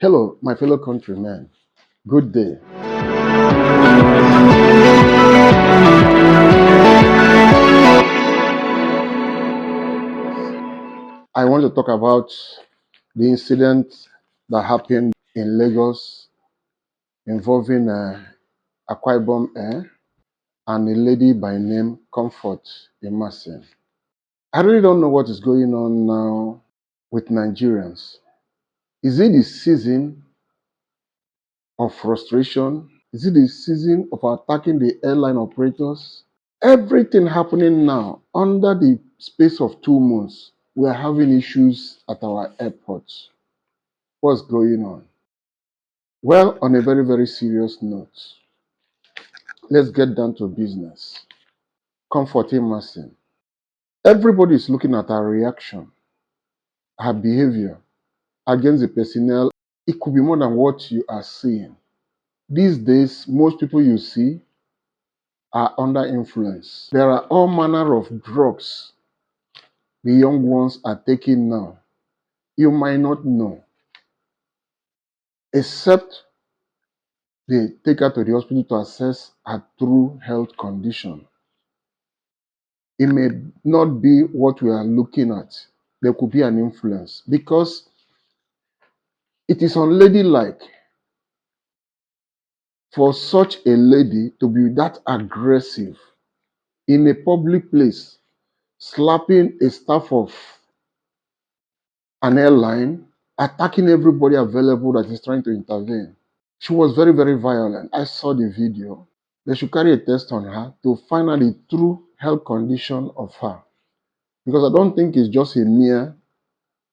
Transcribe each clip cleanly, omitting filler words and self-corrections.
Hello, my fellow countrymen. Good day. I want to talk about the incident that happened in Lagos involving Akwa Ibom and a lady by name Comfort Emerson. I really don't know what is going on now with Nigerians. Is it the season of frustration? Is it the season of attacking the airline operators? Everything happening now under the space of 2 months, we are having issues at our airports. What's going on? Well, on a very, very serious note, let's get down to business. Comforting Mercy. Everybody is looking at her reaction, her behavior against the personnel. It could be more than what you are seeing. These days, most people you see are under influence. There are all manner of drugs the young ones are taking now. You might not know, except they take her to the hospital to assess her true health condition. It may not be what we are looking at. There could be an influence because it is unladylike for such a lady to be that aggressive in a public place, slapping a staff of an airline, attacking everybody available that is trying to intervene. She was very, very violent. I saw the video. They should carry a test on her to find out the true health condition of her. Because I don't think it's just a mere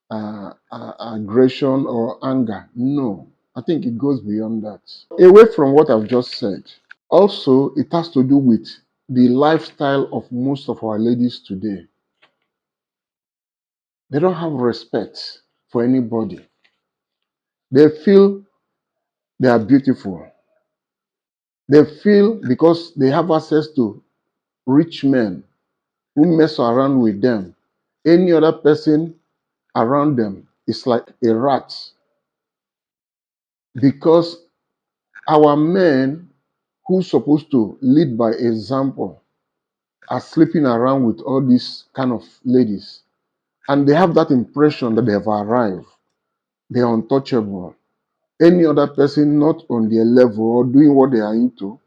aggression or anger. No, I think it goes beyond that. Away from what I've just said, also it has to do with the lifestyle of most of our ladies today. They don't have respect for anybody. They feel they are beautiful. They feel because they have access to rich men who mess around with them, any other person around them is like a rat, because our men who supposed to lead by example are sleeping around with all these kind of ladies, and they have that impression that they have arrived, they're untouchable. Any other person not on their level or doing what they are into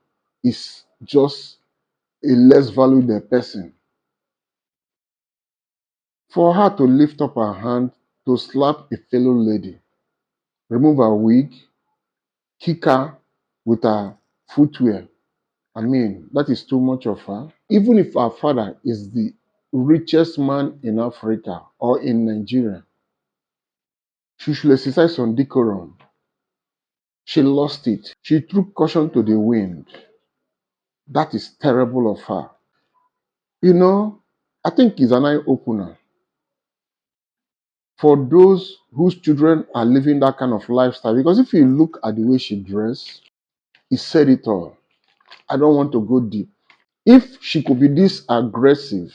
is just a less valued person. For her to lift up her hand to slap a fellow lady, remove her wig, kick her with her footwear, I mean, that is too much of her. Even if her father is the richest man in Africa or in Nigeria, she should exercise some decorum. She lost it. She threw caution to the wind. That is terrible of her. You know, I think it's an eye opener for those whose children are living that kind of lifestyle. Because if you look at the way she dressed, it said it all. I don't want to go deep. If she could be this aggressive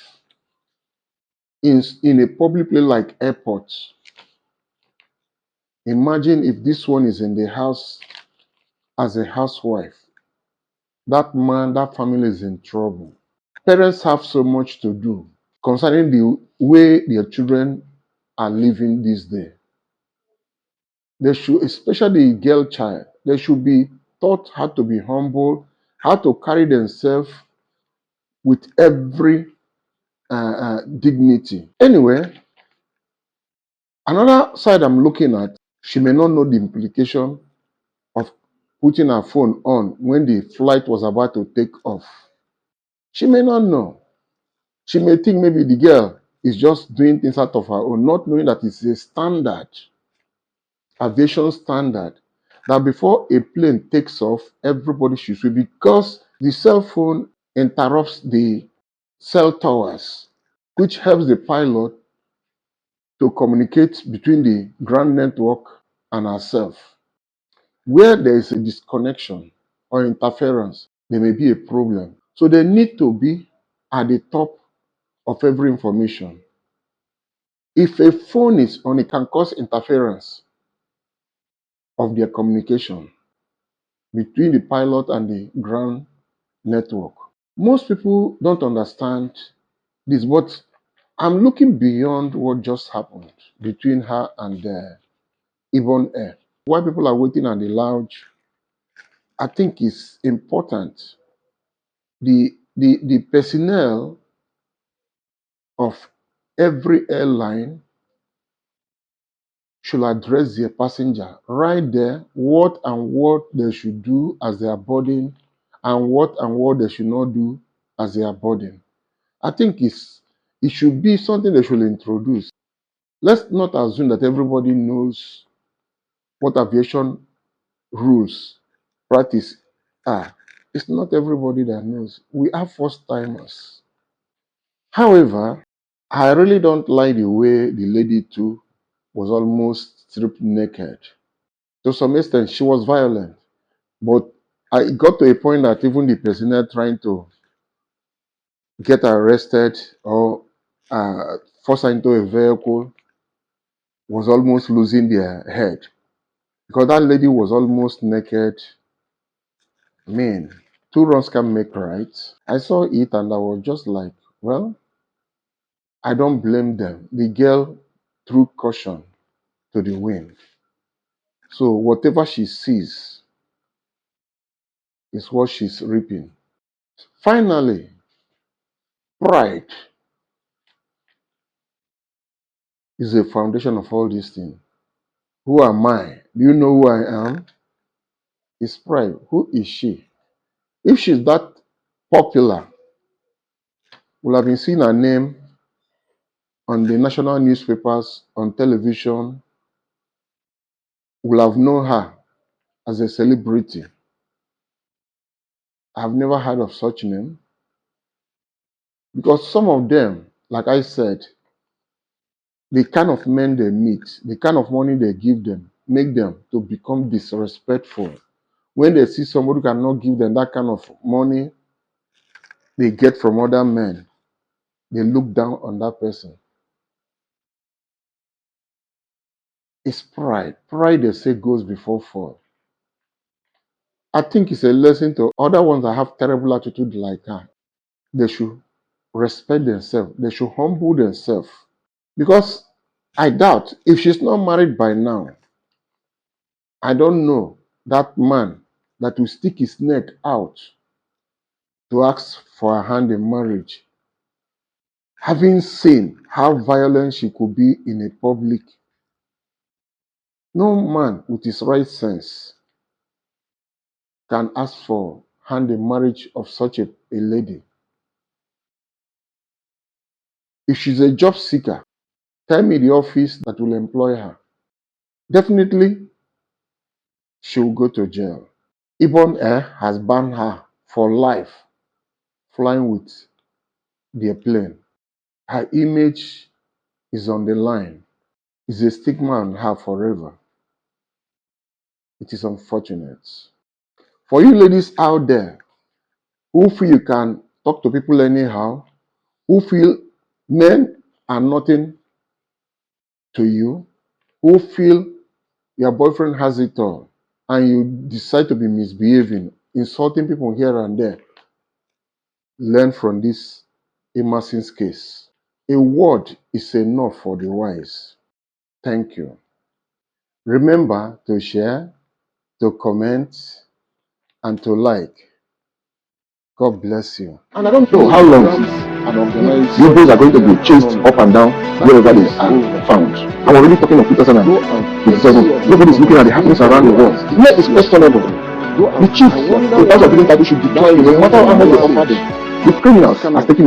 in a public place like airport, imagine if this one is in the house as a housewife. That man, that family is in trouble. Parents have so much to do concerning the way their children are living this day. They should, especially the girl child, they should be taught how to be humble, how to carry themselves with every dignity. Anyway, another side I'm looking at, she may not know the implication of putting her phone on when the flight was about to take off. She may not know. She may think maybe the girl is just doing things out of her own, not knowing that it's a standard, aviation standard, that before a plane takes off, everybody should switch, because the cell phone interrupts the cell towers, which helps the pilot to communicate between the ground network and herself. Where there is a disconnection or interference, there may be a problem. So they need to be at the top of every information. If a phone is on, it can cause interference. of their communication between the pilot and the ground network. Most people don't understand this, but I'm looking beyond what just happened between her and Ibom Air. Why people are waiting at the lounge, I think is important. The personnel of every airline should address their passenger right there, what they should do as they are boarding, and what they should not do as they are boarding. I think it should be something they should introduce. Let's not assume that everybody knows what aviation rules, practice are. It's not everybody that knows. We have first timers. However, I really don't like the way the lady too was almost stripped naked. To some extent, she was violent, but I got to a point that even the personnel trying to get her arrested or force her into a vehicle was almost losing their head because that lady was almost naked. I mean, two wrongs can make right. I saw it and I was just like, well, I don't blame them. The girl threw caution to the wind. So whatever she sees is what she's reaping. Finally, pride is the foundation of all these things. Who am I? Do you know who I am? It's pride. Who is she? If she's that popular, we'll have been seeing her name on the national newspapers, on television. We'll have known her as a celebrity. I've never heard of such name because some of them, like I said, the kind of men they meet, the kind of money they give them, make them to become disrespectful. When they see somebody who cannot give them that kind of money they get from other men, they look down on that person. It's pride. Pride, they say, goes before fall. I think it's a lesson to other ones that have terrible attitude like her. They should respect themselves. They should humble themselves. Because I doubt if she's not married by now, I don't know that man that will stick his neck out to ask for her hand in marriage, having seen how violent she could be in a public. No man with his right sense can ask for hand in marriage of such a lady. If she's a job seeker, tell me the office that will employ her. Definitely, she will go to jail. Ibom Air has banned her for life flying with their plane. Her image is on the line. It's a stigma on her forever. It is unfortunate. For you ladies out there who feel you can talk to people anyhow, who feel men are nothing to you, who feel your boyfriend has it all, and you decide to be misbehaving, insulting people here and there, learn from this Emerson's case. A word is enough for the wise. Thank you. Remember to share, to comment, and to like. God bless you. And I don't know how long you boys are going to be chased up and down wherever they are found. And we're really talking of 2027. Nobody's looking at the happenings around the world. Where is questionable? The chief, the house of the title should decline no matter how much they offer them. The criminals are taking